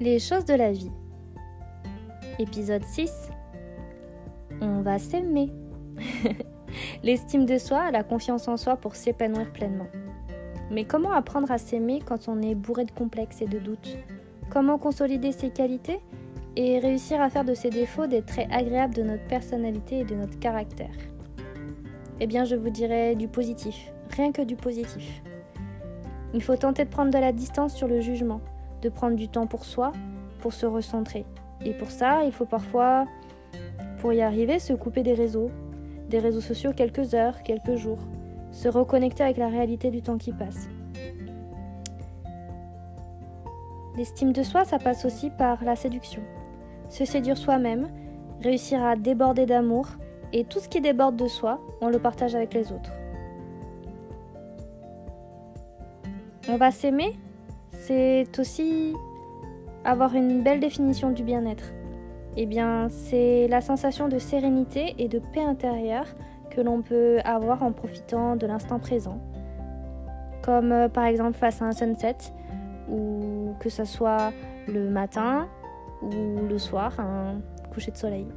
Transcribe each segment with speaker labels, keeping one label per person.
Speaker 1: Les choses de la vie. Épisode 6. On va s'aimer. L'estime de soi, la confiance en soi pour s'épanouir pleinement. Mais comment apprendre à s'aimer quand on est bourré de complexes et de doutes? Comment consolider ses qualités et réussir à faire de ses défauts des traits agréables de notre personnalité et de notre caractère? Eh bien, je vous dirais du positif, rien que du positif. Il faut tenter de prendre de la distance sur le jugement, de prendre du temps pour soi, pour se recentrer. Et pour ça, il faut parfois, pour y arriver, se couper des réseaux sociaux quelques heures, quelques jours, se reconnecter avec la réalité du temps qui passe. L'estime de soi, ça passe aussi par la séduction. Se séduire soi-même, réussir à déborder d'amour, et tout ce qui déborde de soi, on le partage avec les autres. On va s'aimer, c'est aussi avoir une belle définition du bien-être. Eh bien, c'est la sensation de sérénité et de paix intérieure que l'on peut avoir en profitant de l'instant présent. Comme par exemple face à un sunset, ou que ce soit le matin ou le soir, un coucher de soleil.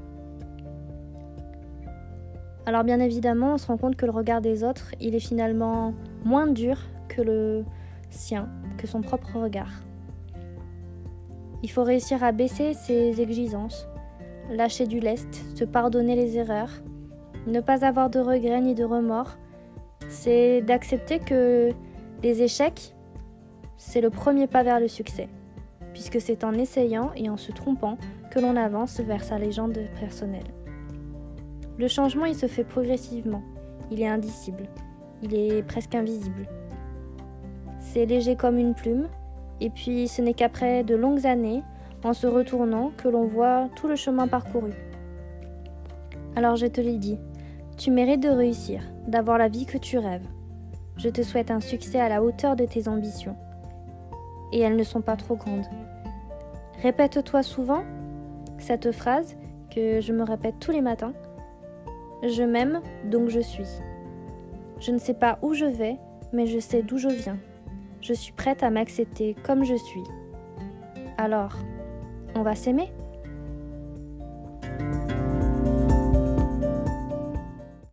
Speaker 1: Alors bien évidemment, on se rend compte que le regard des autres, il est finalement moins dur que le sien, que son propre regard. Il faut réussir à baisser ses exigences, lâcher du lest, se pardonner les erreurs, ne pas avoir de regrets ni de remords. C'est d'accepter que les échecs, c'est le premier pas vers le succès, puisque c'est en essayant et en se trompant que l'on avance vers sa légende personnelle. Le changement, il se fait progressivement, il est indicible, il est presque invisible. C'est léger comme une plume, et puis ce n'est qu'après de longues années, en se retournant, que l'on voit tout le chemin parcouru. Alors je te l'ai dit, tu mérites de réussir, d'avoir la vie que tu rêves. Je te souhaite un succès à la hauteur de tes ambitions. Et elles ne sont pas trop grandes. Répète-toi souvent cette phrase que je me répète tous les matins. Je m'aime, donc je suis. Je ne sais pas où je vais, mais je sais d'où je viens. Je suis prête à m'accepter comme je suis. Alors, on va s'aimer ?